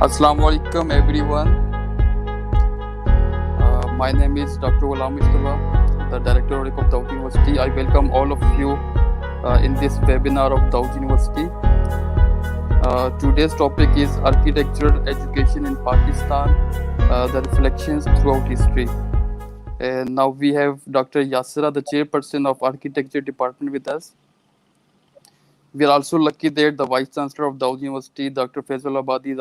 Assalamu alaikum everyone. My name is Dr. Ghulam Mustafa, the Director of Dawood University. I welcome all of you in this webinar of Dawood University. Today's topic is architectural education in Pakistan, the reflections throughout history. And now we have Dr. Yasira, the Chairperson of Architecture Department with us. We are also lucky that the Vice Chancellor of Dawood University, Dr. Faizullah Basi,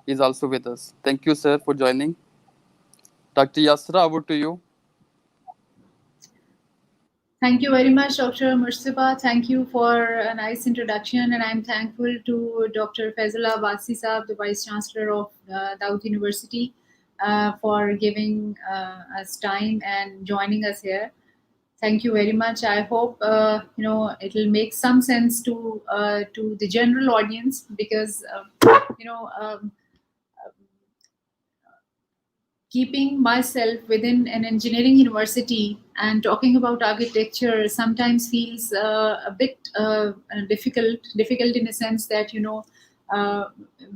is also with us. Thank you, sir, for joining. Dr. Yasira, over to you. Thank you very much, Dr. Mustafa. Thank you for a nice introduction, and I'm thankful to Dr. Faizullah Basi Saab, the Vice Chancellor of Dawood University, for giving us time and joining us here. Thank you very much. I hope it'll make some sense to the general audience, because keeping myself within an engineering university and talking about architecture sometimes feels a bit difficult in a sense that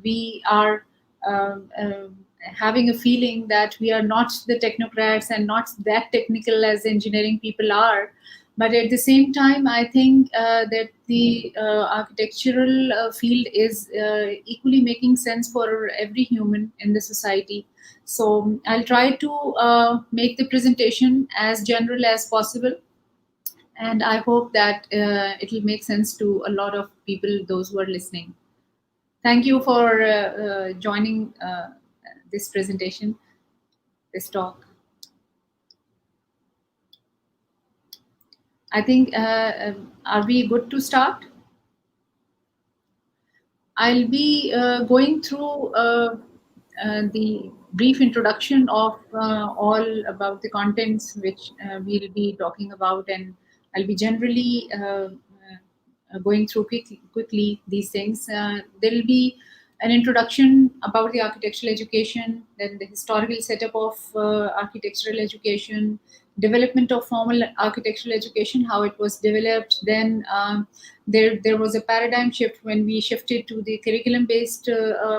we are having a feeling that we are not the technocrats and not that technical as engineering people are. But at the same time, I think that the architectural field is equally making sense for every human in the society. So I'll try to make the presentation as general as possible, and I hope that it'll make sense to a lot of people, those who are listening. Thank you for joining this presentation, this talk. I think, are we good to start? I'll be going through the brief introduction of all about the contents which we'll be talking about, and I'll be generally going through quickly these things. There will be an introduction about the architectural education, then the historical setup of architectural education, development of formal architectural education, how it was developed. Then there was a paradigm shift when we shifted to the curriculum-based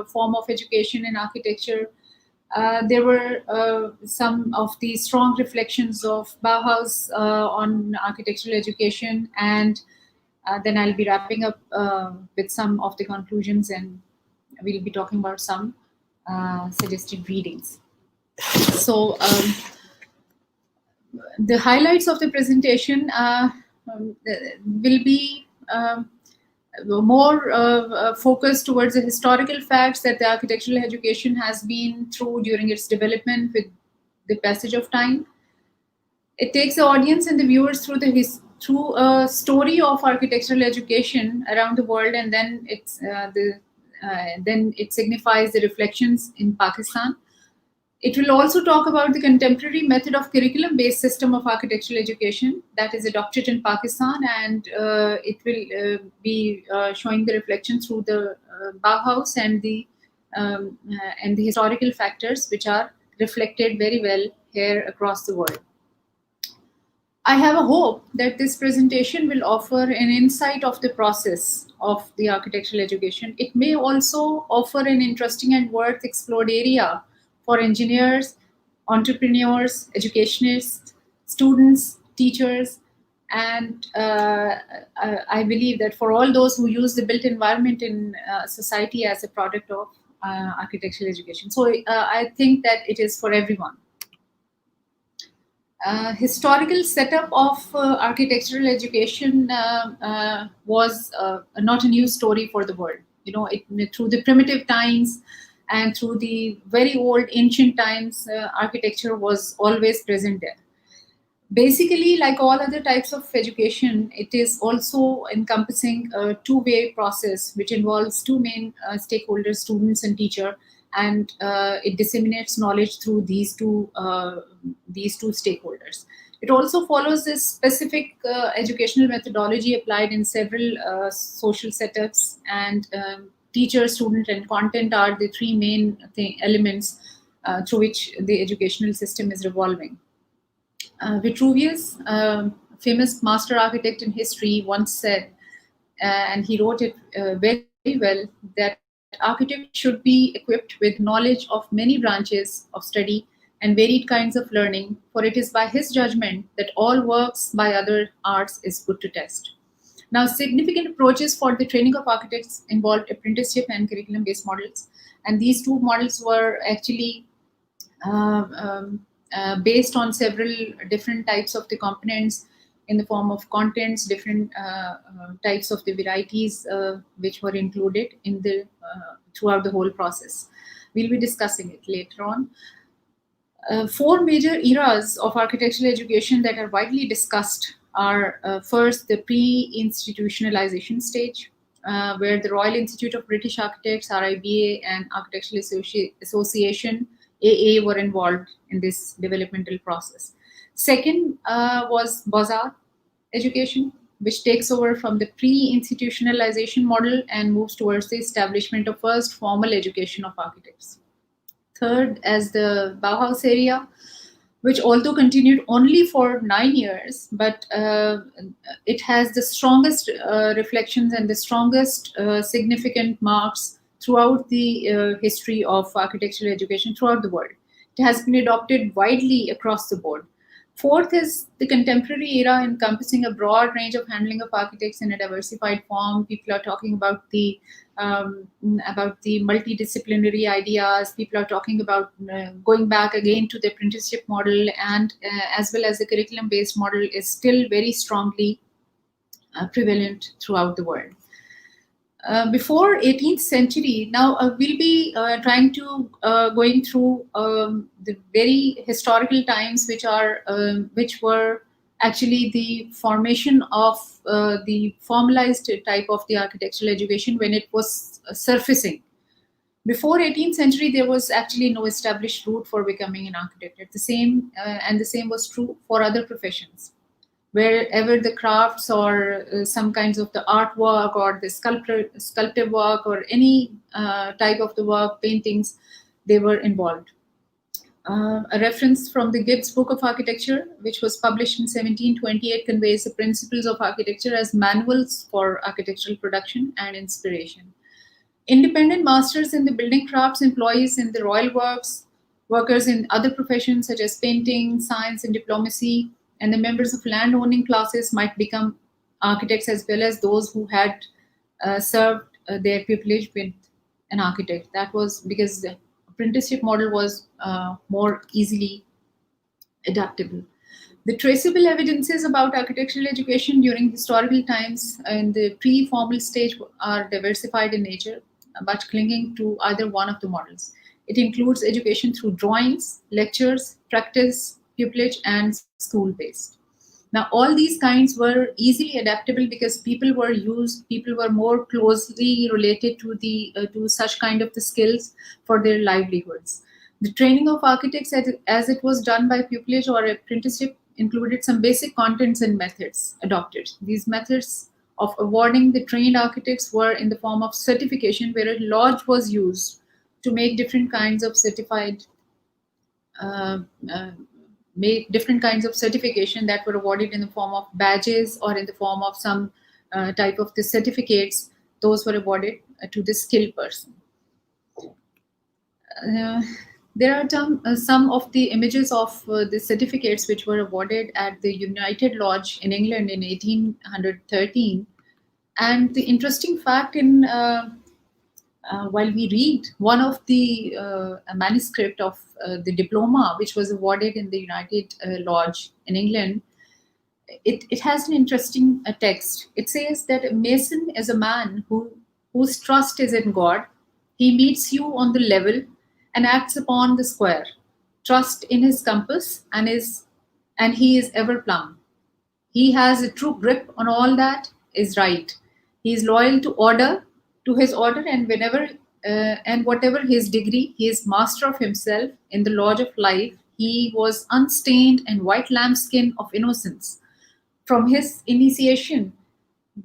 form of education in architecture. There were some of the strong reflections of Bauhaus on architectural education, and then I'll be wrapping up with some of the conclusions, and we'll be talking about some suggested readings. So the highlights of the presentation will be more focused towards the historical facts that the architectural education has been through during its development with the passage of time. It takes the audience and the viewers through a story of architectural education around the world, and then then it signifies the reflections in Pakistan. It will also talk about the contemporary method of curriculum-based system of architectural education that is adopted in Pakistan, and it will be showing the reflection through the Bauhaus and the historical factors which are reflected very well here across the world. I have a hope that this presentation will offer an insight of the process of the architectural education. It may also offer an interesting and worth explored area for engineers, entrepreneurs, educationists, students, teachers, and I believe that for all those who use the built environment in society as a product of architectural education. So I think that it is for everyone. Historical setup of architectural education was not a new story for the world. Through the primitive times and through the very old ancient times, architecture was always present there. Basically, like all other types of education, it is also encompassing a two-way process which involves two main stakeholders, students and teacher, and it disseminates knowledge through these two stakeholders. It also follows this specific educational methodology applied in several social setups, and teacher, student, and content are the three main elements through which the educational system is revolving. Vitruvius, famous master architect in history, once said, and he wrote it very well, that architect should be equipped with knowledge of many branches of study and varied kinds of learning, for it is by his judgment that all works by other arts is put to test. Now, significant approaches for the training of architects involved apprenticeship and curriculum based models, and these two models were actually uh, um, based on several different types of the components in the form of contents, different types of the varieties which were included in the throughout the whole process. We'll be discussing it later on. Four major eras of architectural education that are widely discussed are first the pre-institutionalization stage, where the Royal Institute of British Architects (RIBA) and Architectural Association (AA) were involved in this developmental process. Second was Beaux-Arts education, which takes over from the pre-institutionalization model and moves towards the establishment of first formal education of architects. Third, as the Bauhaus area, which although continued only for 9 years, but it has the strongest reflections and the strongest significant marks throughout the history of architectural education throughout the world. It has been adopted widely across the board. Fourth is the contemporary era, encompassing a broad range of handling of architects in a diversified form. People are talking about the multidisciplinary ideas. People are talking about going back again to the apprenticeship model, and as well as the curriculum-based model is still very strongly prevalent throughout the world. Before 18th century, now we'll be trying to going through the very historical times, which were actually the formation of the formalized type of the architectural education when it was surfacing. Before 18th century, there was actually no established route for becoming an architect. The same was true for other professions. Wherever the crafts or some kinds of the artwork or the sculptive work or any type of the work, paintings, they were involved. A reference from the Gibbs Book of Architecture, which was published in 1728, conveys the principles of architecture as manuals for architectural production and inspiration. Independent masters in the building crafts, employees in the royal works, workers in other professions such as painting, science, and diplomacy, and the members of land-owning classes might become architects, as well as those who had served their pupillage with an architect. That was because the apprenticeship model was more easily adaptable. The traceable evidences about architectural education during historical times in the pre-formal stage are diversified in nature, but clinging to either one of the models. It includes education through drawings, lectures, practice, pupillage, and school-based. Now, all these kinds were easily adaptable because people were more closely related to to such kind of the skills for their livelihoods. The training of architects, as it was done by pupillage or apprenticeship, included some basic contents and methods adopted. These methods of awarding the trained architects were in the form of certification, where a lodge was used to make different kinds of certification that were awarded in the form of badges or in the form of some type of the certificates. Those were awarded to the skilled person. There are some of the images of the certificates which were awarded at the United Lodge in England in 1813. And the interesting fact while we read one of the a manuscript of the diploma which was awarded in the United Lodge in England, it has an interesting text. It says that a mason is a man whose trust is in God. He meets you on the level and acts upon the square. Trust in his compass and he is ever plumb. He has a true grip on all that is right. He is loyal to his order, and whenever and whatever his degree, he is master of himself in the lodge of life. He was unstained and white lambskin of innocence. From his initiation,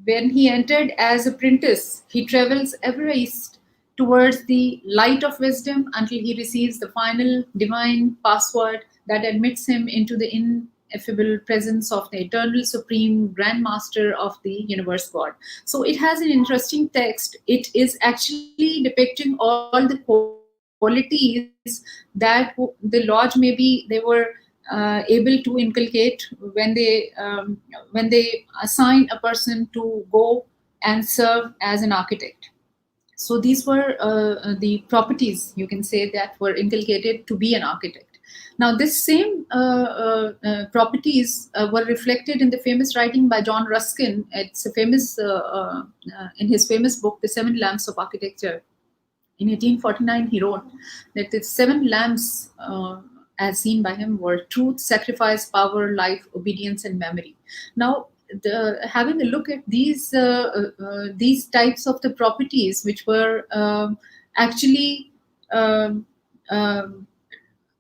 when he entered as apprentice, he travels ever east towards the light of wisdom until he receives the final divine password that admits him into the ineffable presence of the eternal supreme grand master of the universe God. So it has an interesting text. It is actually depicting all the qualities that the lodge maybe they were able to inculcate when they assign a person to go and serve as an architect. So these were the properties, you can say, that were inculcated to be an architect. Now this same properties were reflected in the famous writing by John Ruskin. It's a famous in his famous book The Seven Lamps of Architecture. In 1849, he wrote that the seven lamps, as seen by him, were truth, sacrifice, power, life, obedience, and memory. Now, having a look at these types of the properties, which were actually um, um,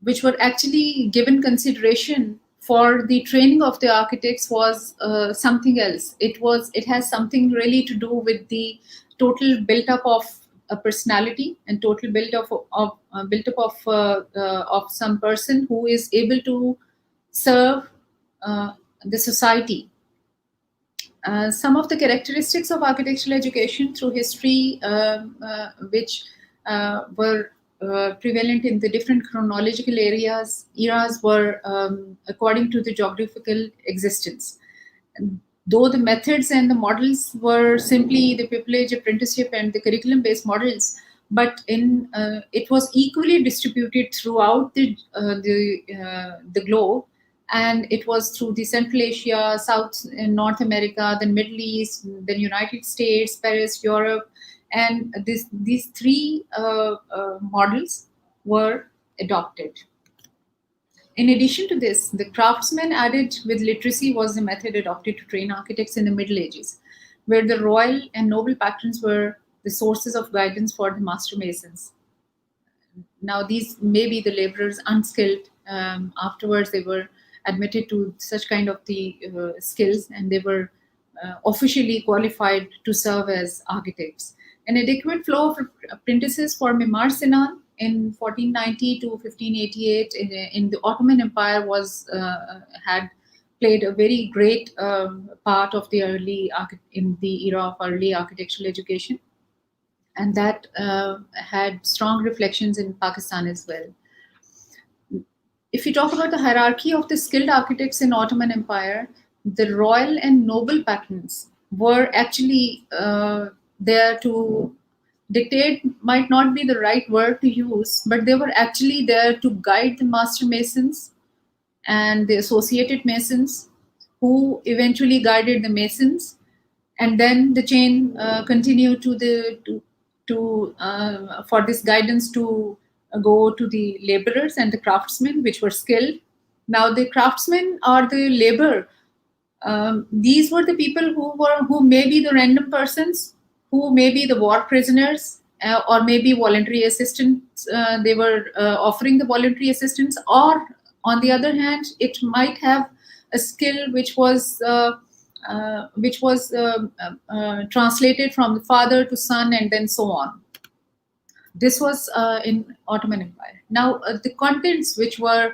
given consideration for the training of the architects, was something else. It has something really to do with the total built up of a personality and total built up of some person who is able to serve the society. Some of the characteristics of architectural education through history, which were prevalent in the different chronological eras, were according to the geographical existence. Though the methods and the models were simply the pupillage, apprenticeship, and the curriculum-based models, but it was equally distributed throughout the globe, and it was through the Central Asia, South and North America, then Middle East, then United States, Paris, Europe, and these three models were adopted. In addition to this, the craftsman added with literacy was the method adopted to train architects in the Middle Ages, where the royal and noble patterns were the sources of guidance for the master masons. Now, these may be the laborers unskilled. Afterwards, they were admitted to such kind of the skills, and they were officially qualified to serve as architects. An adequate flow of apprentices for Mimar Sinan in 1490 to 1588 in the Ottoman Empire had played a very great part of the in the era of early architectural education, and that had strong reflections in Pakistan as well. If you talk about the hierarchy of the skilled architects in Ottoman Empire, the royal and noble patterns were actually there to dictate, might not be the right word to use, but they were actually there to guide the master masons and the associated masons, who eventually guided the masons, and then the chain continued for this guidance to go to the laborers and the craftsmen, which were skilled. Now, the craftsmen or the labor, these were the people who may be the random persons, who may be the war prisoners, or maybe voluntary assistants. They were offering the voluntary assistance, or on the other hand, it might have a skill which was translated from the father to son, and then so on. This was in Ottoman Empire. Now, the contents which were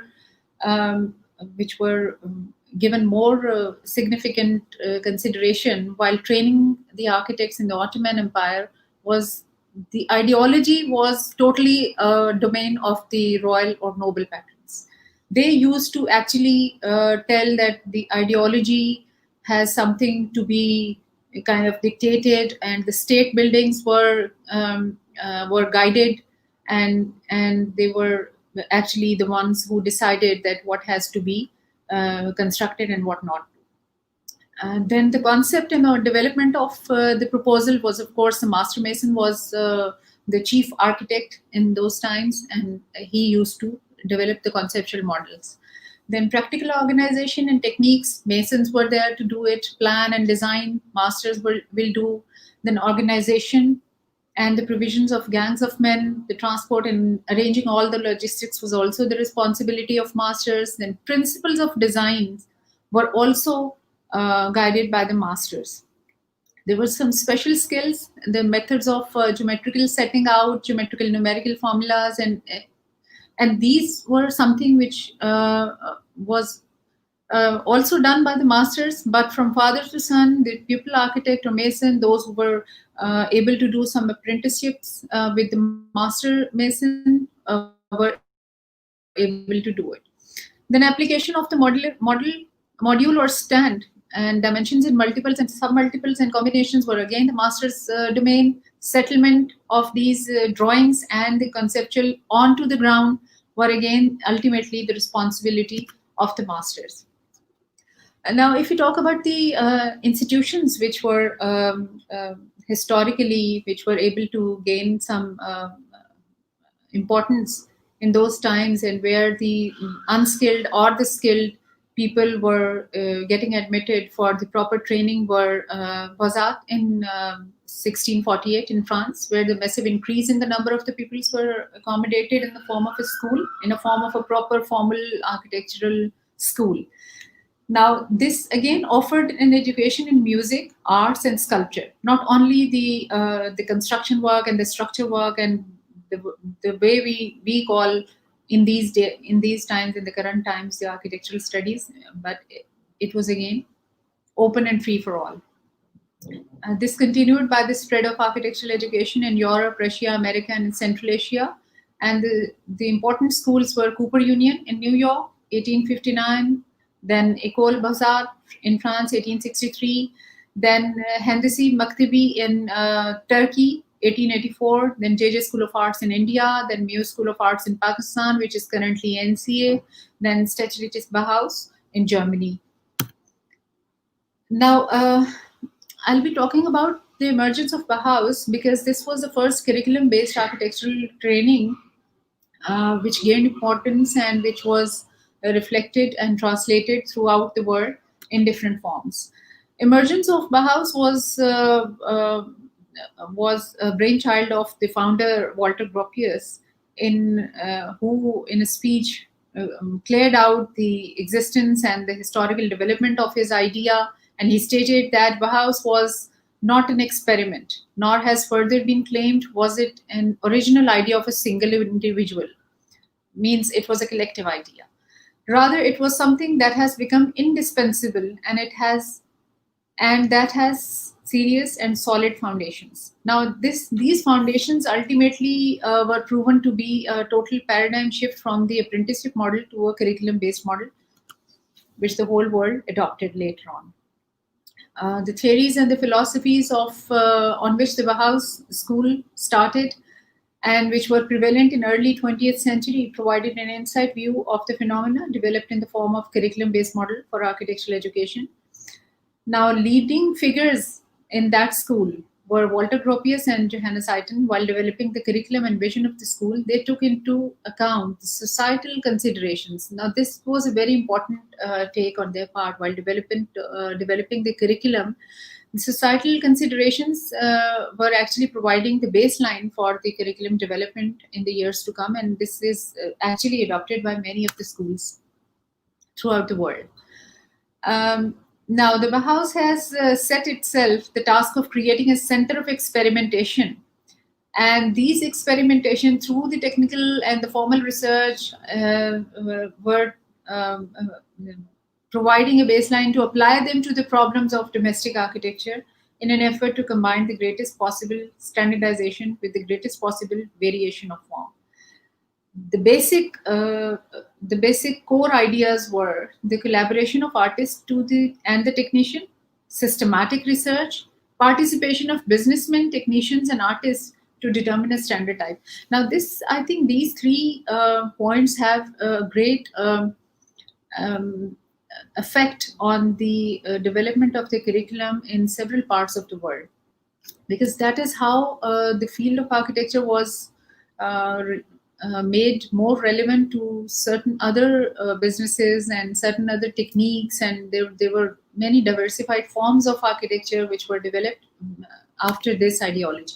given more significant consideration while training the architects in the Ottoman Empire was the ideology was totally a domain of the royal or noble patrons. They used to actually tell that the ideology has something to be kind of dictated, and the state buildings were guided, and they were actually the ones who decided that what has to be constructed and what not. Then the concept and the development of the proposal was, of course, the master mason was the chief architect in those times, and he used to develop the conceptual models. Then practical organization and techniques, masons were there to do it. Plan and design, masters will do. Then organization, and the provisions of gangs of men, the transport and arranging all the logistics was also the responsibility of masters. Then principles of design were also guided by the masters. There were some special skills, the methods of geometrical setting out, geometrical numerical formulas, and these were something which was also done by the masters, but from father to son, the pupil architect or mason, those who were able to do some apprenticeships with the master mason were able to do it. Then application of the module or stand and dimensions in multiples and sub-multiples and combinations were again the master's domain. Settlement of these drawings and the conceptual onto the ground were again ultimately the responsibility of the masters. Now, if you talk about the institutions which were historically, which were able to gain some importance in those times, and where the unskilled or the skilled people were getting admitted for the proper training, were Bazat in 1648 in France, where the massive increase in the number of the pupils were accommodated in the form of a school, in a form of a proper formal architectural school. Now, this again offered an education in music, arts, and sculpture. Not only the construction work and the structure work and the way we call in these times, in the current times, the architectural studies, but it was again open and free for all. This continued by the spread of architectural education in Europe, Russia, America, and Central Asia. And the important schools were Cooper Union in New York, 1859, then École Beaux-Arts in France, 1863, then Hendesi Maktabi in Turkey, 1884, then JJ School of Arts in India, then Muse School of Arts in Pakistan, which is currently NCA, then Städtisches Bauhaus in Germany. Now, I'll be talking about the emergence of Bauhaus because this was the first curriculum-based architectural training which gained importance and which was reflected and translated throughout the world in different forms. Emergence of Bauhaus was a brainchild of the founder Walter Gropius, who in a speech cleared out the existence and the historical development of his idea, and he stated that Bauhaus was not an experiment, nor has further been claimed was it an original idea of a single individual, means it was a collective idea. Rather, it was something that has become indispensable, and that has serious and solid foundations. Now, these foundations ultimately were proven to be a total paradigm shift from the apprenticeship model to a curriculum-based model, which the whole world adopted later on. The theories and the philosophies on which the Bauhaus school started and which were prevalent in early 20th century provided an inside view of the phenomena developed in the form of curriculum-based model for architectural education. Now, leading figures in that school were Walter Gropius and Johannes Itten. While developing the curriculum and vision of the school, they took into account the societal considerations. Now, this was a very important take on their part. While developing the curriculum, the societal considerations were actually providing the baseline for the curriculum development in the years to come, and this is actually adopted by many of the schools throughout the world. Now, the Bauhaus has set itself the task of creating a center of experimentation. And these experimentation through the technical and the formal research were providing a baseline to apply them to the problems of domestic architecture in an effort to combine the greatest possible standardization with the greatest possible variation of form. The basic core ideas were the collaboration of artists and the technician, systematic research, participation of businessmen, technicians, and artists to determine a standard type. Now, I think these three points have a great effect on the development of the curriculum in several parts of the world, because that is how the field of architecture was made more relevant to certain other businesses and certain other techniques, and there were many diversified forms of architecture which were developed after this ideology.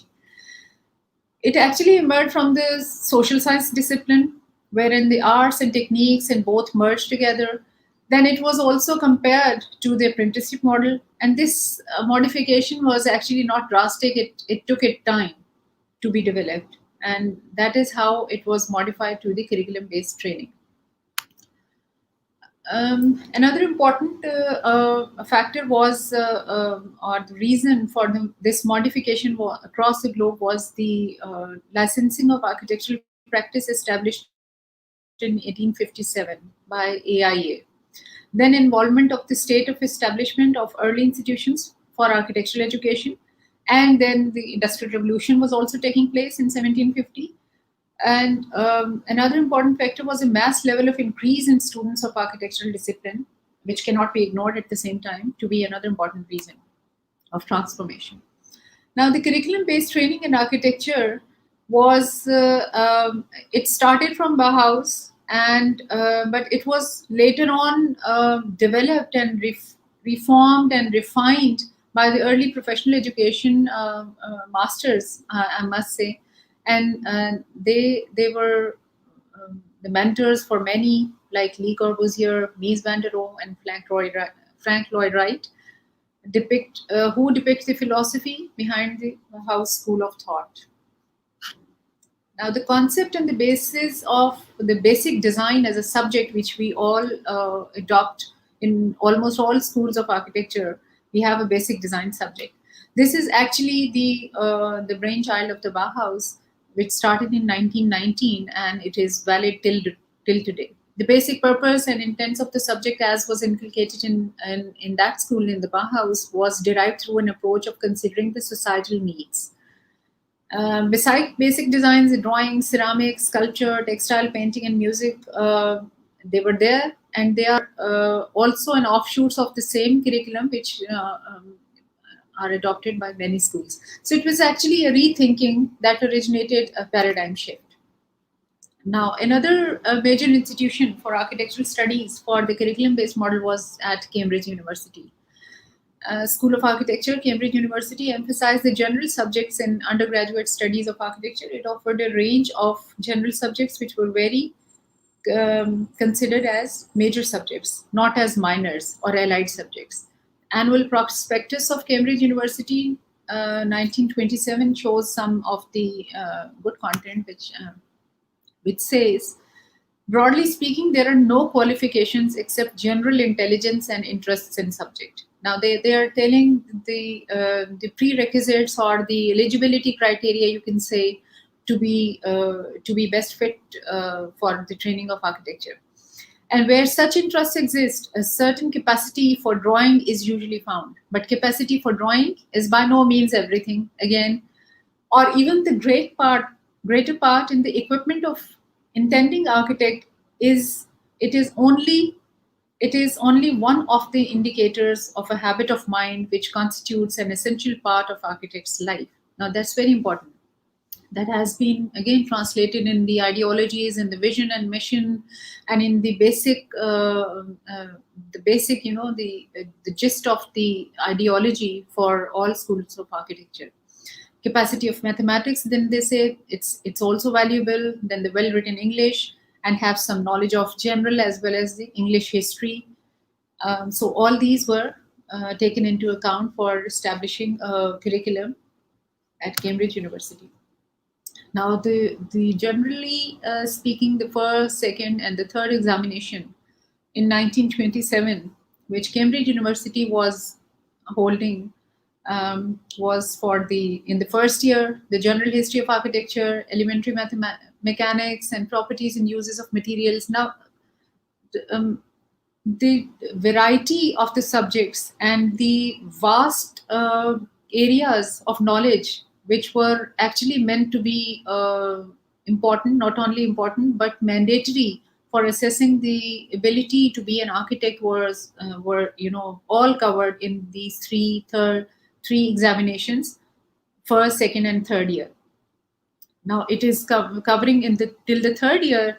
It actually emerged from the social science discipline, wherein the arts and techniques and both merged together. Then it was also compared to the apprenticeship model, and this modification was actually not drastic. It took it time to be developed, and that is how it was modified to the curriculum-based training. Another important factor was, or the reason for this modification across the globe was the licensing of architectural practice established in 1857 by AIA. Then involvement of the state of establishment of early institutions for architectural education, and then the Industrial Revolution was also taking place in 1750. And another important factor was a mass level of increase in students of architectural discipline, which cannot be ignored at the same time, to be another important reason of transformation. Now, the curriculum-based training in architecture was it started from Bauhaus, and but it was later on developed and reformed and refined by the early professional education masters, I must say, and they were the mentors for many like Lee Corbusier, Mies van der Rohe, and Frank Lloyd Wright, who depict the philosophy behind the House School of Thought. Now, the concept and the basis of the basic design as a subject, which we all adopt in almost all schools of architecture, we have a basic design subject. This is actually the brainchild of the Bauhaus, which started in 1919, and it is valid till today. The basic purpose and intents of the subject, as was inculcated in that school in the Bauhaus, was derived through an approach of considering the societal needs. Besides basic designs, drawing, ceramics, sculpture, textile, painting, and music, they were there, and they are also an offshoots of the same curriculum, which are adopted by many schools. So it was actually a rethinking that originated a paradigm shift. Now, another major institution for architectural studies for the curriculum-based model was at Cambridge University. School of Architecture, Cambridge University emphasized the general subjects in undergraduate studies of architecture. It offered a range of general subjects which were very considered as major subjects, not as minors or allied subjects. Annual prospectus of Cambridge University, 1927, shows some of the good content, which says, broadly speaking, there are no qualifications except general intelligence and interests in subject. Now they are telling the prerequisites or the eligibility criteria, you can say, to be best fit for the training of architecture. And where such interests exist, a certain capacity for drawing is usually found. But capacity for drawing is by no means everything, again, or even the greater part in the equipment of intending architect is only one of the indicators of a habit of mind which constitutes an essential part of architect's life. Now that's very important. That has been again translated in the ideologies and the vision and mission, and in the basic, the gist of the ideology for all schools of architecture. Capacity of mathematics, then they say it's also valuable. Then the well-written English, and have some knowledge of general as well as the English history. So all these were taken into account for establishing a curriculum at Cambridge University. Now, the generally speaking, the first, second, and the third examination in 1927, which Cambridge University was holding, was for in the first year, the general history of architecture, elementary mechanics, and properties and uses of materials. Now, the variety of the subjects and the vast areas of knowledge which were actually meant to be important, not only important, but mandatory for assessing the ability to be an architect were all covered in these three examinations, first, second, and third year. Now it is covering till the third year.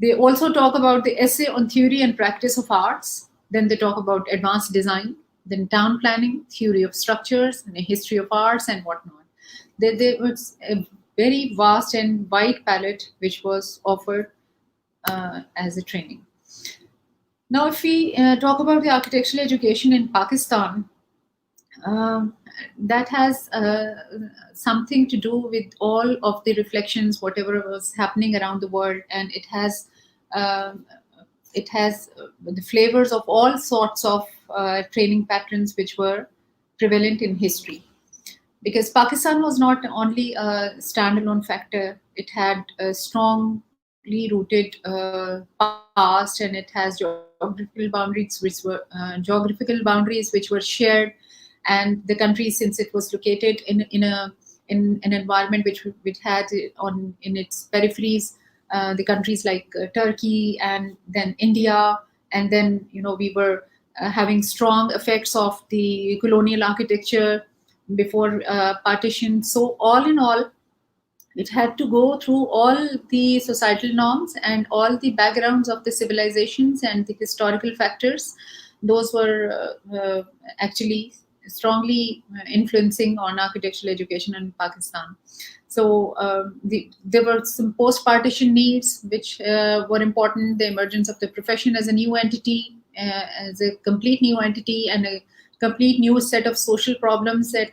They also talk about the essay on theory and practice of arts. Then they talk about advanced design, then town planning, theory of structures, and a history of arts, and whatnot. It's very vast and wide palette which was offered as a training. Now, if we talk about the architectural education in Pakistan, um, that has something to do with all of the reflections, whatever was happening around the world, and um it has the flavors of all sorts of training patterns which were prevalent in history. Because Pakistan was not only a standalone factor; it had a strongly rooted past, and it has geographical boundaries which were shared, and the country, since it was located in an environment which had on in its peripheries the countries like Turkey and then India, and then we were having strong effects of the colonial architecture before partition. So all in all, it had to go through all the societal norms and all the backgrounds of the civilizations and the historical factors. Those were actually strongly influencing on architectural education in Pakistan. So there were some post-partition needs which were important. The emergence of the profession as a new entity, as a complete new entity, and a complete new set of social problems at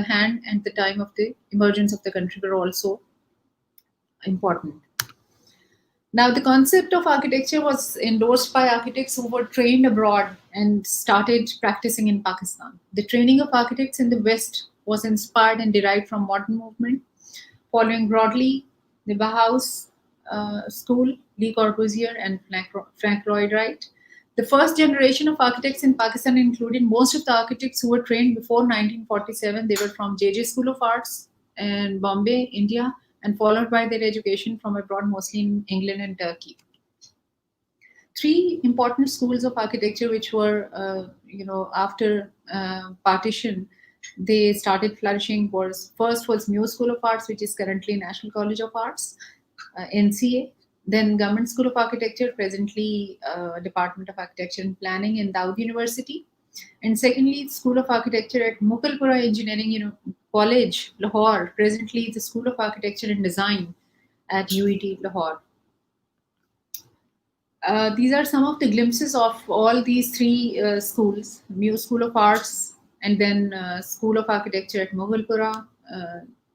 hand at the time of the emergence of the country were also important. Now, the concept of architecture was endorsed by architects who were trained abroad and started practicing in Pakistan. The training of architects in the West was inspired and derived from modern movement, following broadly the Bauhaus School, Le Corbusier, and Frank Lloyd Wright. The first generation of architects in Pakistan included most of the architects who were trained before 1947. They were from JJ School of Arts in Bombay, India, and followed by their education from abroad, mostly in England and Turkey. Three important schools of architecture, which were, after partition, they started flourishing. Was first was New School of Arts, which is currently National College of Arts, NCA. Then Government School of Architecture, presently Department of Architecture and Planning in Dawood University. And secondly, School of Architecture at Mughalpura Engineering College, Lahore, presently the School of Architecture and Design at UET, Lahore. These are some of the glimpses of all these three schools: New School of Arts, and then School of Architecture at Mughalpura,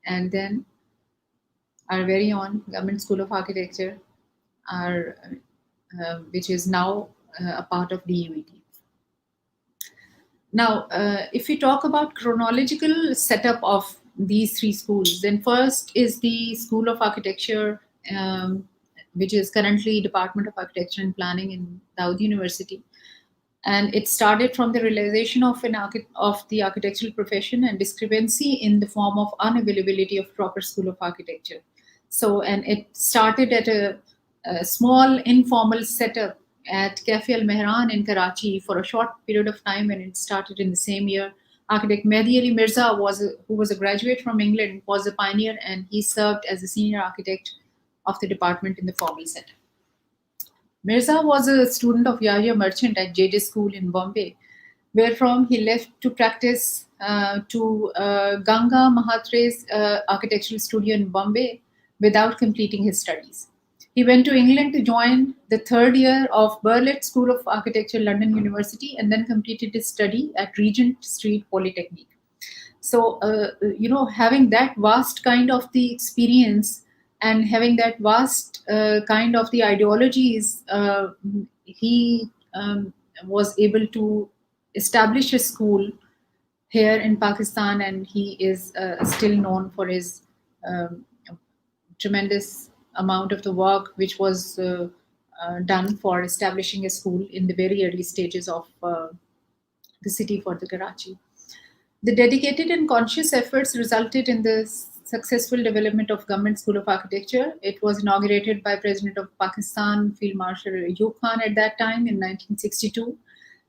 and then our very own Government School of Architecture, which is now a part of DUET. Now, if we talk about chronological setup of these three schools, then first is the School of Architecture, which is currently Department of Architecture and Planning in Dawood University. And it started from the realization of the architectural profession and discrepancy in the form of unavailability of proper school of architecture. So, and it started at a small informal setup at Cafe Al Mehran in Karachi for a short period of time, and it started in the same year. Architect Mehdi Ali Mirza, who was a graduate from England, was a pioneer, and he served as a senior architect of the department in the formal setup. Mirza was a student of Yahya Merchant at JJ School in Bombay, wherefrom he left to practice to Ganga Mahatre's architectural studio in Bombay without completing his studies. He went to England to join the third year of Burlet School of Architecture, London University, and then completed his study at Regent Street Polytechnic. So, having that vast kind of the experience and having that vast kind of the ideologies, he was able to establish a school here in Pakistan, and he is still known for his tremendous amount of the work which was done for establishing a school in the very early stages of the city for the Karachi. The dedicated and conscious efforts resulted in the successful development of Government School of Architecture. It was inaugurated by President of Pakistan, Field Marshal Ayub Khan at that time in 1962.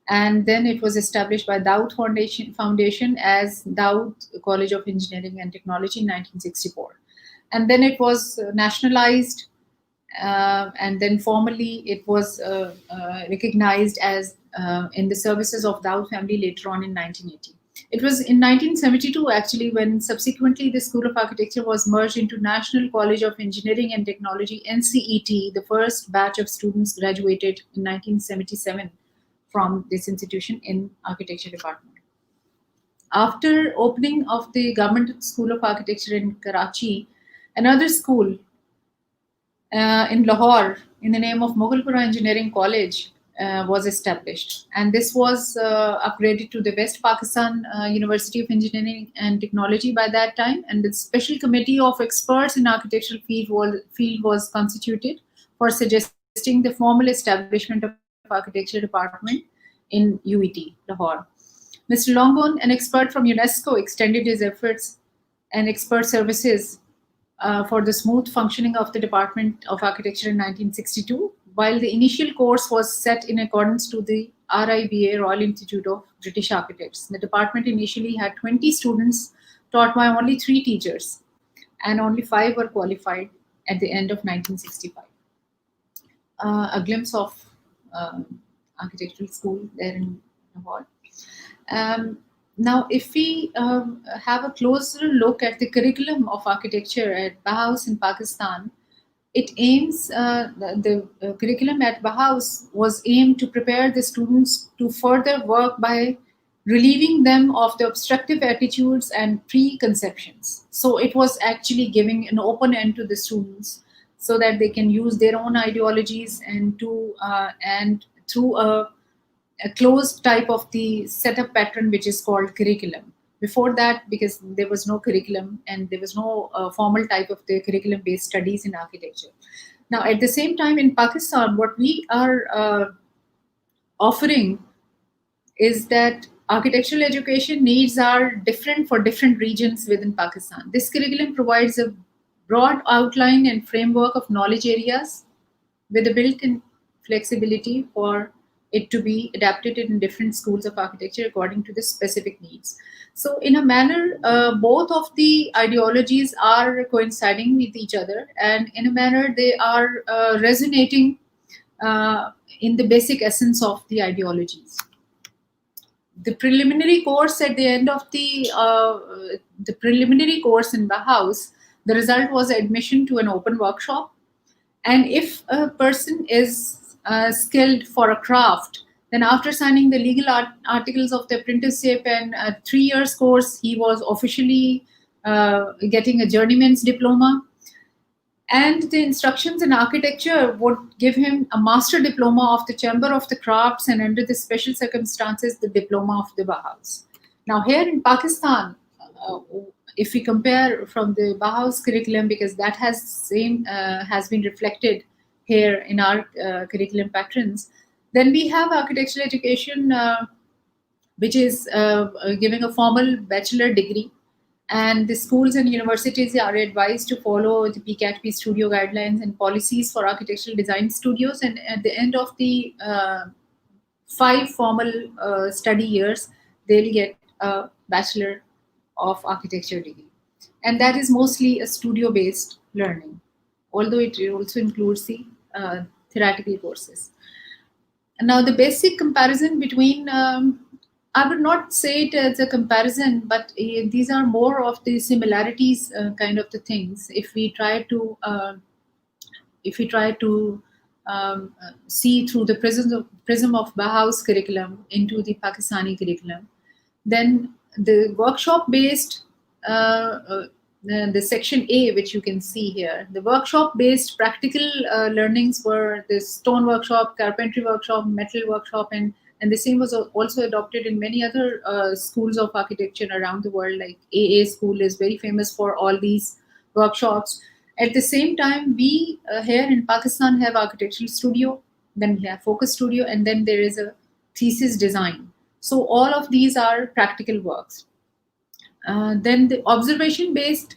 And then it was established by Dawood Foundation as Dawood College of Engineering and Technology in 1964. And then it was nationalized, and then formally it was recognized as in the services of Dawood family later on in 1980. It was in 1972 actually when subsequently the School of Architecture was merged into National College of Engineering and Technology, NCET. The first batch of students graduated in 1977 from this institution in architecture department. After opening of the Government School of Architecture in Karachi, another school in Lahore in the name of Moghalpura Engineering College was established, and this was upgraded to the West Pakistan University of Engineering and Technology by that time, and the special committee of experts in architectural field was constituted for suggesting the formal establishment of architecture department in UET, Lahore. Mr. Longon, an expert from UNESCO, extended his efforts and expert services for the smooth functioning of the Department of Architecture in 1962, while the initial course was set in accordance to the RIBA, Royal Institute of British Architects. The department initially had 20 students taught by only 3 teachers, and only 5 were qualified at the end of 1965. A glimpse of architectural school there in Lahore. Now, if we have a closer look at the curriculum of architecture at Bauhaus in Pakistan, it aims, the curriculum at Bauhaus was aimed to prepare the students to further work by relieving them of the obstructive attitudes and preconceptions. So it was actually giving an open end to the students so that they can use their own ideologies and through a closed type of the setup pattern which is called curriculum. Before that, because there was no curriculum and there was no formal type of the curriculum based studies in architecture. Now at the same time in Pakistan, what we are offering is that architectural education needs are different for different regions within Pakistan. This curriculum provides a broad outline and framework of knowledge areas with a built-in flexibility for it to be adapted in different schools of architecture according to the specific needs. So in a manner, both of the ideologies are coinciding with each other, and in a manner they are resonating in the basic essence of the ideologies. The preliminary course at the end of the preliminary course in Bauhaus, the result was admission to an open workshop. And if a person is skilled for a craft, then after signing the legal articles of the apprenticeship and a 3 years course, he was officially getting a journeyman's diploma. And the instructions in architecture would give him a master diploma of the Chamber of the Crafts, and under the special circumstances, the diploma of the Bauhaus. Now here in Pakistan, if we compare from the Bauhaus curriculum, because that has been reflected here in our curriculum patterns, then we have architectural education, which is giving a formal bachelor degree. And the schools and universities are advised to follow the PCATP studio guidelines and policies for architectural design studios. And at the end of the 5 formal study years, they'll get a Bachelor of Architecture degree. And that is mostly a studio-based learning, although it also includes the theoretical courses. And now the basic comparison between I would not say it as a comparison, but these are more of the similarities kind of the things. If we try to see through the prism of Bauhaus curriculum into the Pakistani curriculum, then the workshop-based, the section A, which you can see here, the workshop-based practical learnings were the stone workshop, carpentry workshop, metal workshop, and the same was also adopted in many other schools of architecture around the world. Like AA school is very famous for all these workshops. At the same time, we here in Pakistan have architectural studio, then we have focus studio, and then there is a thesis design. So all of these are practical works. Then the observation-based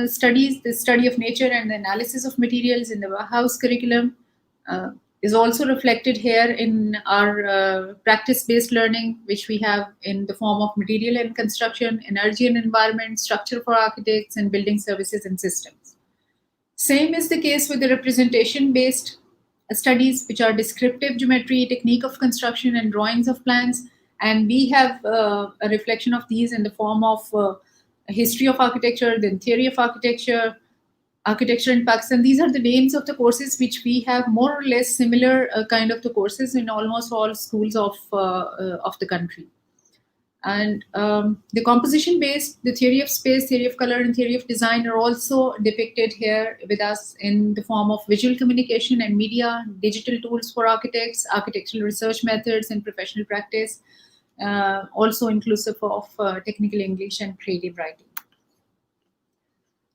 studies, the study of nature and the analysis of materials in the Bauhaus curriculum is also reflected here in our practice-based learning, which we have in the form of material and construction, energy and environment, structure for architects, and building services and systems. Same is the case with the representation-based studies, which are descriptive geometry, technique of construction, and drawings of plans. And we have a reflection of these in the form of history of architecture, then theory of architecture, architecture in Pakistan. These are the names of the courses which we have more or less similar kind of the courses in almost all schools of the country. And the composition based, the theory of space, theory of color, and theory of design are also depicted here with us in the form of visual communication and media, digital tools for architects, architectural research methods, and professional practice, also inclusive of technical English and creative writing.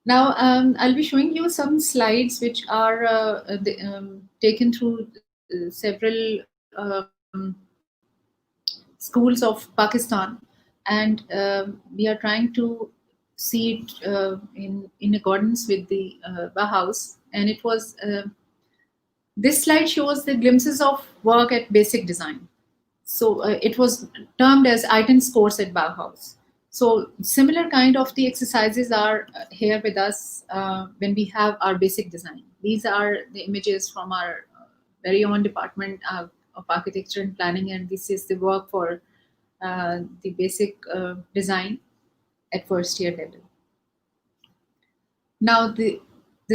Now, I'll be showing you some slides which are taken through several schools of Pakistan, and we are trying to see it in accordance with the Bauhaus. And it was this slide shows the glimpses of work at basic design. So it was termed as Iton's course at Bauhaus. So similar kind of the exercises are here with us when we have our basic design. These are the images from our very own department of architecture and planning, and this is the work for the basic design at first year level. Now the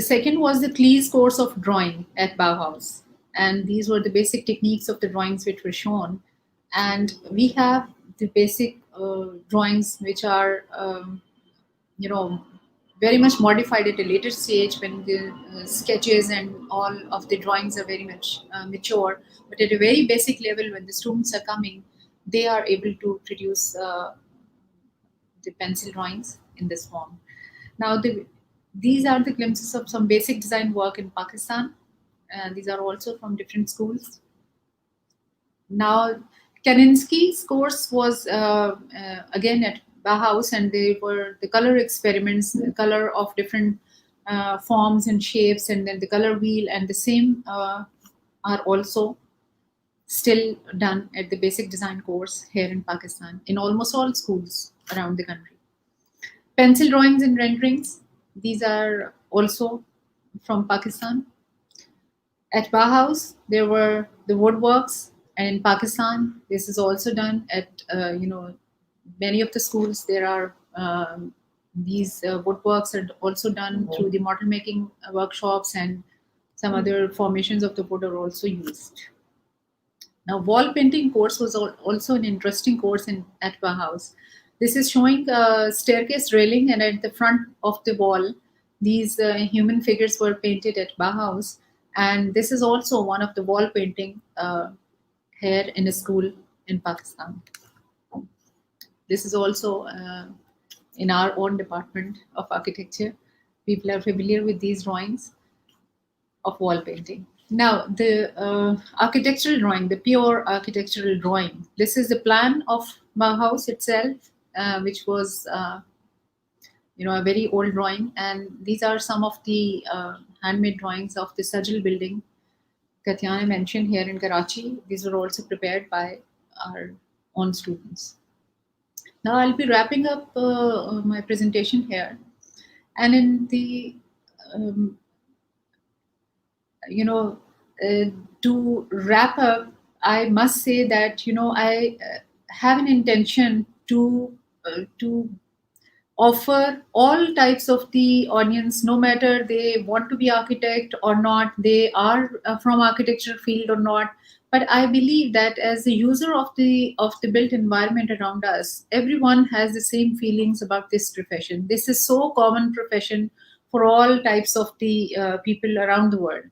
second was the Klee's course of drawing at Bauhaus, and these were the basic techniques of the drawings which were shown. And we have the basic drawings which are very much modified at a later stage when the sketches and all of the drawings are very much mature. But at a very basic level, when the students are coming, they are able to produce the pencil drawings in this form. Now, these are the glimpses of some basic design work in Pakistan. These are also from different schools. Now, Kaninsky's course was again at Bauhaus, and they were the color experiments, the color of different forms and shapes, and then the color wheel, and the same are also still done at the basic design course here in Pakistan, in almost all schools around the country. Pencil drawings and renderings, these are also from Pakistan. At Bauhaus, there were the woodworks, and in Pakistan, this is also done at many of the schools. There are these woodworks are also done through the model making workshops, and some other formations of the wood are also used. Now, wall painting course was also an interesting course at Bauhaus. This is showing a staircase railing, and at the front of the wall, these human figures were painted at Bauhaus. And this is also one of the wall painting here in a school in Pakistan. This is also in our own department of architecture. People are familiar with these drawings of wall painting. Now, the architectural drawing, the pure architectural drawing. This is the plan of Bauhaus itself, which was a very old drawing. And these are some of the handmade drawings of the Sajal building Katyana mentioned here in Karachi. These were also prepared by our own students. Now I'll be wrapping up my presentation here. And in the, to wrap up, I must say that, I have an intention to offer all types of the audience, no matter they want to be architect or not, they are from architecture field or not. But I believe that as a user of the built environment around us, everyone has the same feelings about this profession. This is so common profession for all types of the people around the world.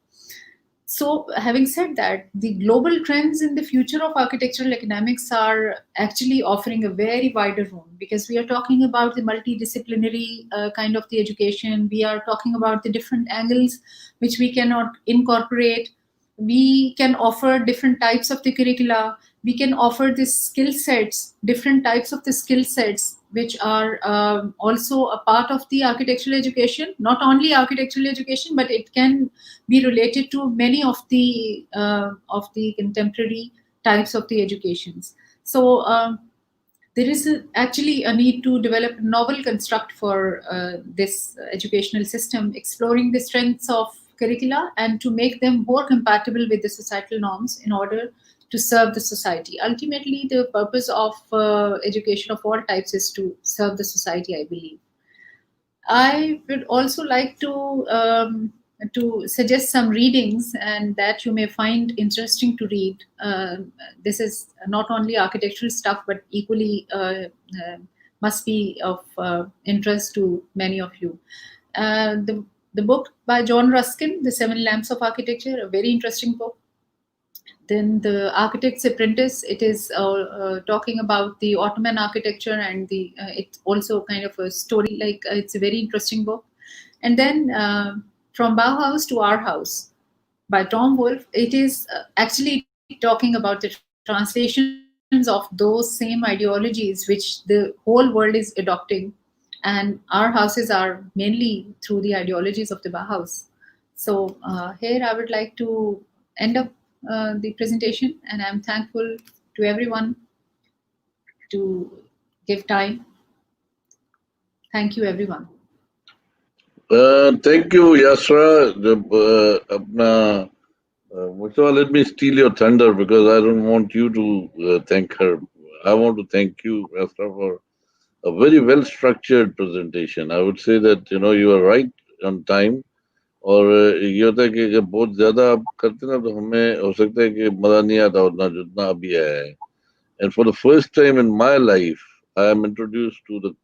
So having said that, the global trends in the future of architectural economics are actually offering a very wider room, because we are talking about the multidisciplinary kind of the education. We are talking about the different angles which we cannot incorporate. We can offer different types of the curricula. We can offer the skill sets, different types of the skill sets, which are also a part of the architectural education. Not only architectural education, but it can be related to many of the contemporary types of the educations. So there is actually a need to develop a novel construct for this educational system, exploring the strengths of curricula and to make them more compatible with the societal norms in order to serve the society. Ultimately, the purpose of education of all types is to serve the society, I believe. I would also like to suggest some readings and that you may find interesting to read. This is not only architectural stuff, but equally must be of interest to many of you. The book by John Ruskin, The Seven Lamps of Architecture, a very interesting book. Then The Architect's Apprentice, it is talking about the Ottoman architecture, and it's also kind of a story, like it's a very interesting book. And then From Bauhaus to Our House by Tom Wolfe, it is actually talking about the translations of those same ideologies which the whole world is adopting. And our houses are mainly through the ideologies of the Bauhaus. So here I would like to end up the presentation, and I'm thankful to everyone to give time. Thank you, everyone. Thank you, Yasra. Mustafa, let me steal your thunder because I don't want you to thank her. I want to thank you, Yasra, for a very well structured presentation. I would say that you are right on time. और ये होता है कि जब बहुत ज्यादा आप करते हैं ना तो हमें हो सकता है कि मजा नहीं आता उतना जितना अभी आया है. And for the first time in my life, I am introduced to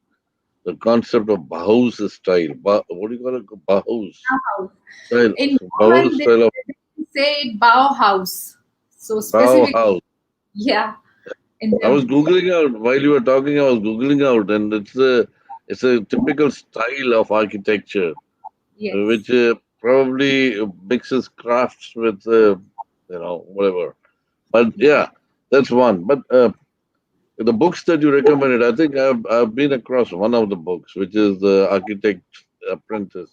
the concept of Bauhaus style. What do you call it? Bauhaus Bauhaus. style. In Bauhaus German, style of they say Bauhaus. So specific, Bauhaus. yeah. In I was German. googling out while you were talking. I was googling out, and it's a typical style of architecture, Yes. which probably mixes crafts with whatever. But yeah, that's one. But the books that you recommended, I think I've been across one of the books, which is The Architect's Apprentice.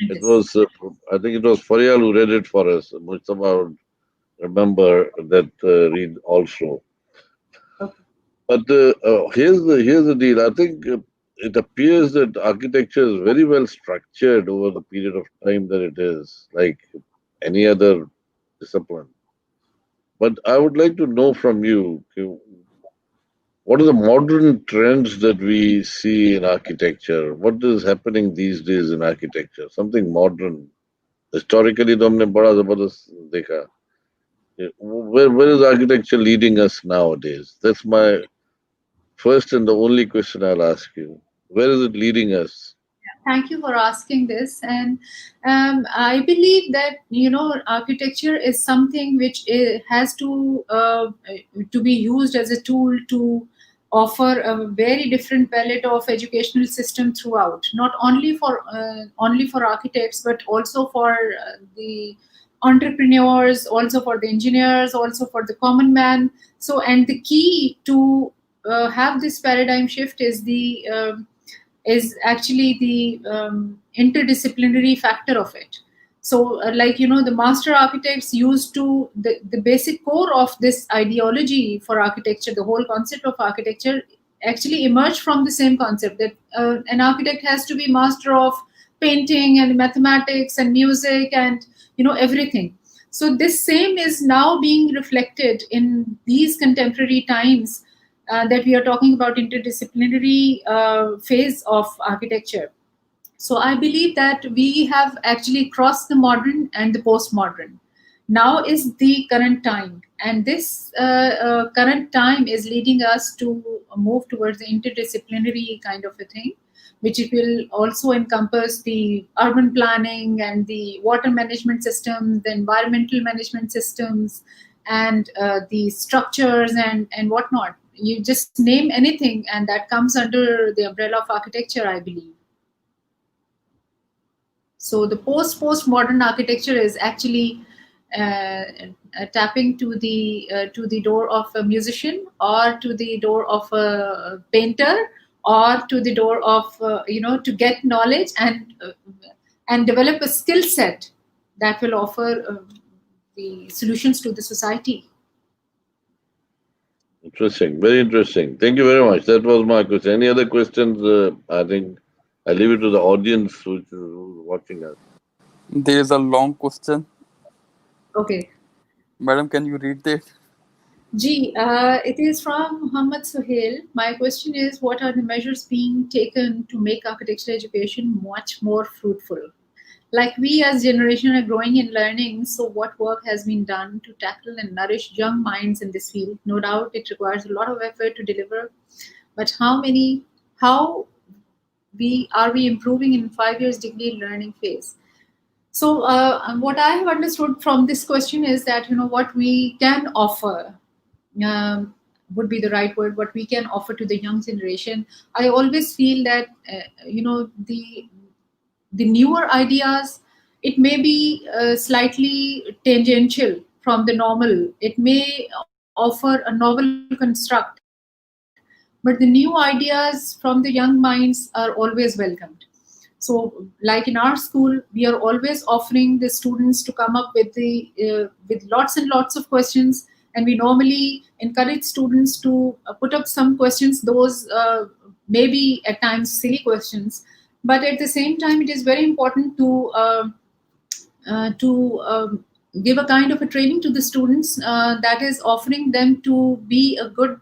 It Apprentice. was, I think it was Faryal who read it for us. Mustafa would remember that read also. Okay. But here's the deal. I think it appears that architecture is very well structured over the period of time that it is, like any other discipline. But I would like to know from you, okay, what are the modern trends that we see in architecture? What is happening these days in architecture? Something modern. Historically, तो हमने बड़ा जबरदस्त देखा. Where is architecture leading us nowadays? That's my first and the only question I'll ask you. Where is it leading us? Thank you for asking this. And I believe that architecture is something which has to be used as a tool to offer a very different palette of educational system throughout, not only for architects, but also for the entrepreneurs, also for the engineers, also for the common man. So, and the key to have this paradigm shift is actually the interdisciplinary factor of it. So the master architects used to the basic core of this ideology for architecture, the whole concept of architecture actually emerged from the same concept that an architect has to be master of painting and mathematics and music and everything. So this same is now being reflected in these contemporary times, that we are talking about interdisciplinary phase of architecture. So I believe that we have actually crossed the modern and the postmodern. Now is the current time, and this current time is leading us to move towards the interdisciplinary kind of a thing, which it will also encompass the urban planning and the water management systems, the environmental management systems, and the structures and whatnot. You just name anything, and that comes under the umbrella of architecture, I believe. So the postmodern architecture is actually tapping to the door of a musician, or to the door of a painter, or to the door of to get knowledge and develop a skill set that will offer the solutions to the society. Interesting, very interesting. Thank you very much. That was my question. Any other questions? I think I leave it to the audience who's watching us. There is a long question. Okay. Madam, can you read that? Ji, it is from Muhammad Suhail. My question is, what are the measures being taken to make architecture education much more fruitful? Like we as generation are growing and learning, so what work has been done to tackle and nourish young minds in this field? No doubt it requires a lot of effort to deliver, but how we improving in 5 years degree learning phase? So, what I have understood from this question is that what we can offer would be the right word. What we can offer to the young generation. I always feel that the newer ideas, it may be slightly tangential from the normal. It may offer a novel construct, but the new ideas from the young minds are always welcomed. So, like in our school, we are always offering the students to come up with with lots and lots of questions, and we normally encourage students to put up some questions. Those maybe at times silly questions, but at the same time, it is very important to give a kind of a training to the students that is offering them to be a good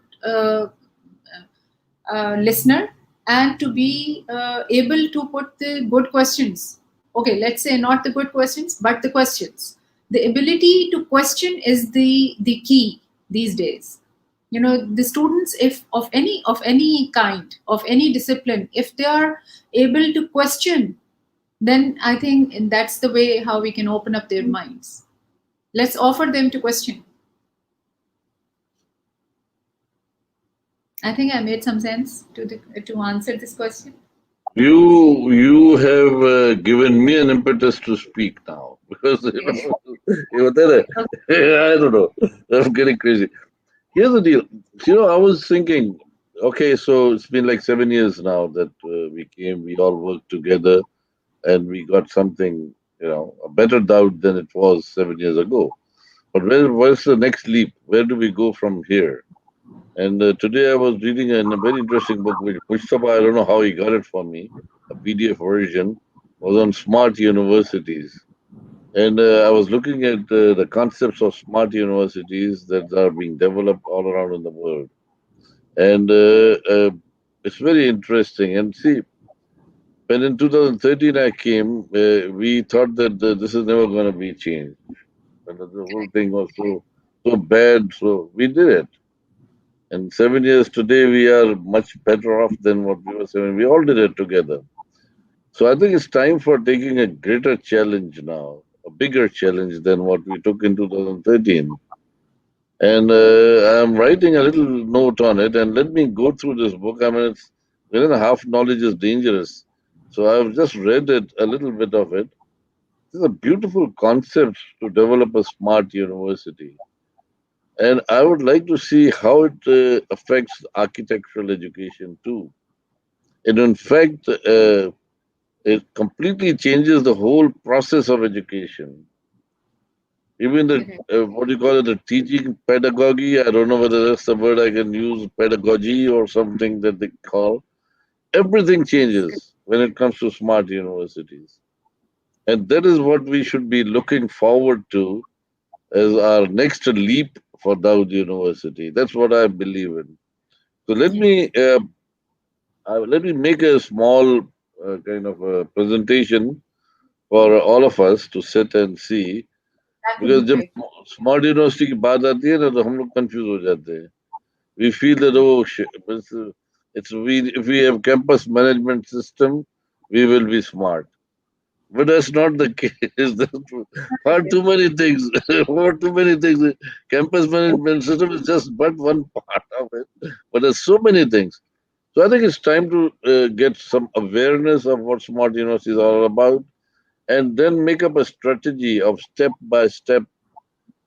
listener and to be able to put the good questions. Okay, let's say not the good questions, but the questions. The ability to question is the key these days. The students, if of any kind, of any discipline, if they are able to question, then I think that's the way how we can open up their minds. Let's offer them to question. I think I made some sense to answer this question. You have given me an impetus to speak now because Okay. I don't know. I'm getting crazy. Here's the deal. I was thinking, okay, so it's been like 7 years now that we all worked together, and we got something, a better doubt than it was 7 years ago. But where's the next leap? Where do we go from here? And today I was reading a very interesting book which Mustafa, I don't know how he got it for me, a PDF version, was on smart universities. And I was looking at the concepts of smart universities that are being developed all around in the world. And it's very interesting. And see, when in 2013 I came, we thought that this is never going to be changed. And the whole thing was so bad. So we did it. And 7 years today, we are much better off than what we were 7. We all did it together. So I think it's time for taking a greater challenge now, a bigger challenge than what we took in 2013. And I'm writing a little note on it. And let me go through this book. I mean, it's half knowledge is dangerous. So I've just read it, a little bit of it. This is a beautiful concept to develop a smart university. And I would like to see how it affects architectural education too. And in fact, it completely changes the whole process of education. Even the Correct. what do you call it, the teaching pedagogy. I don't know whether that's the word I can use, pedagogy or something that they call. Everything Yes. changes when it comes to smart universities, and that is what we should be looking forward to as our next leap for Dawood University. That's what I believe in. So Yeah. let me make a small kind of a presentation for all of us to sit and see. That would Because be जब great. Smart university की बात आती है ना तो हम लोग confuse हो जाते हैं. We feel that it's we if we have campus management system, we will be smart. But that's not the case. There's far too many things. Far too many things. Campus management system is just but one part of it. But there's so many things. So I think it's time to get some awareness of what smart universities are all about, and then make up a strategy of step by step,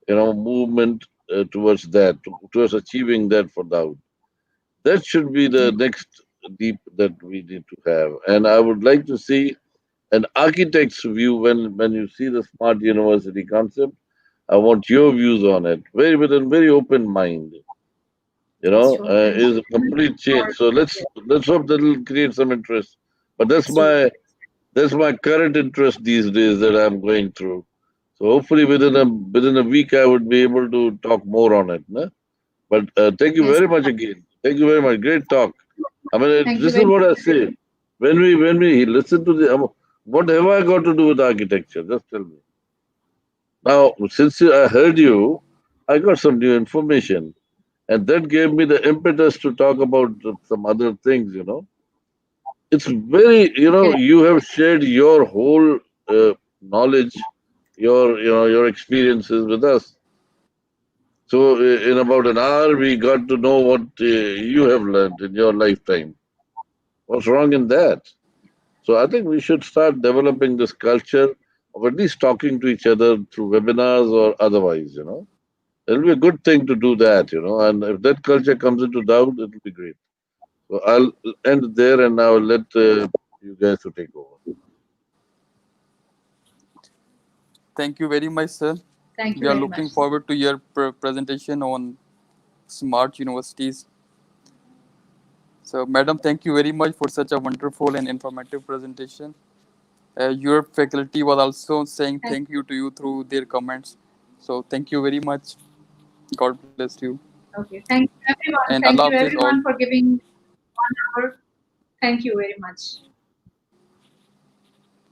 movement towards that, towards achieving that for Dawood. That should be the next leap that we need to have. And I would like to see an architect's view when you see the smart university concept. I want your views on it, very with a very open mind. Sure. Thank Is you a complete change. for So let's hope that will create some interest. But absolutely. that's my current interest these days that I'm going through. So hopefully within a week I would be able to talk more on it. No? But thank you Yes. very much again. Thank you very much. Great talk. I mean, Thank you this is very what I much. say. When we listen to the, what have I got to do with architecture? Just tell me. Now, since I heard you, I got some new information, and that gave me the impetus to talk about some other things. It's very, Correct. you have shared your whole knowledge, your experiences with us. So in about an hour, we got to know what you have learned in your lifetime. What's wrong in that? So I think we should start developing this culture of at least talking to each other through webinars or otherwise. It'll be a good thing to do that. And if that culture comes into doubt, it'll be great. So I'll end there and I'll let you guys to take over. Thank you very much, sir. Thank you We are very looking much. forward to your presentation on smart universities. So, madam, thank you very much for such a wonderful and informative presentation. Your faculty was also saying Thank, thank you to you through their comments. So, thank you very much. God bless you. okay. Thank you, everyone. And Thank Allah you, Hafiz all. everyone, for giving 1 hour. Thank you very much.